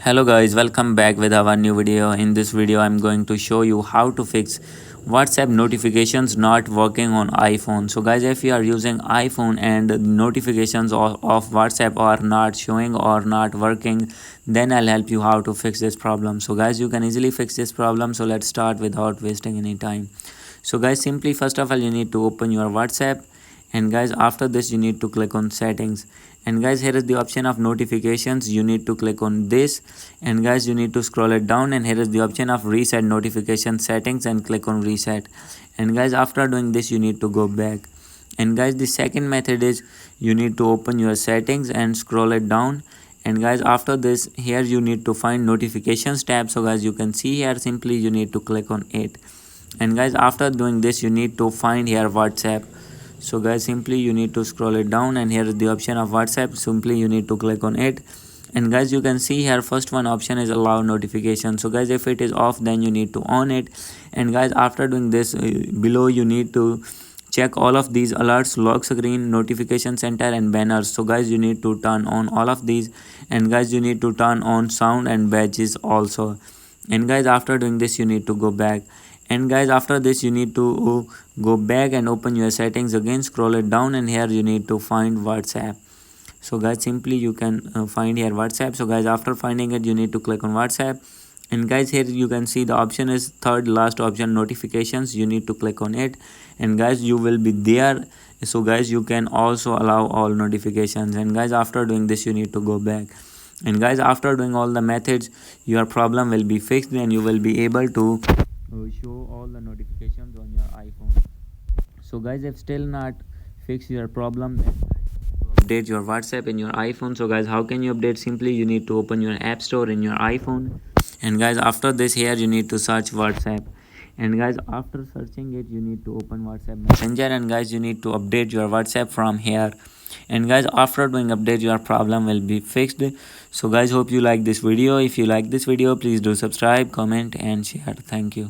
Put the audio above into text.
Hello guys, welcome back with our new video. In this video I'm going to show you how to fix WhatsApp notifications not working on iPhone. So guys, if you are using iPhone and the notifications of WhatsApp are not showing or not working, then I'll help you how to fix this problem. So guys, you can easily fix this problem. So let's start without wasting any time. So guys, simply first of all you need to open your WhatsApp, and guys after this you need to click on settings, and guys here is the option of notifications. You need to click on this, and guys you need to scroll it down, and here is the option of reset notification settings, and click on reset. And guys after doing this you need to go back, and guys the second method is you need to open your settings and scroll it down, and guys after this here you need to find notifications tab. So guys you can see here, simply you need to click on it, and guys after doing this you need to find here WhatsApp. So guys simply you need to scroll it down, and here is the option of WhatsApp. Simply you need to click on it, and guys you can see here first one option is allow notification. So guys if it is off, then you need to on it, and guys after doing this below you need to check all of these alerts, lock screen, notification center and banners. So guys you need to turn on all of these, and guys you need to turn on sound and badges also. And guys after doing this you need to go back, and guys after this you need to go back and open your settings again, scroll it down, and here you need to find WhatsApp. So guys simply you can find here WhatsApp. So guys after finding it you need to click on WhatsApp, and guys here you can see the option is third last option, notifications. You need to click on it, and guys you will be there. So guys you can also allow all notifications, and guys after doing this you need to go back, and guys after doing all the methods your problem will be fixed, and you will be able to show all the notifications on your iPhone. So guys if still not fix your problem, then update your WhatsApp in your iPhone. So guys how can you update? Simply you need to open your app store in your iPhone, and guys after this here you need to search WhatsApp, and guys after searching it you need to open WhatsApp Messenger, and guys you need to update your WhatsApp from here, and guys after doing update your problem will be fixed. So guys hope you like this video. If you like this video, please do subscribe, comment and share. Thank you.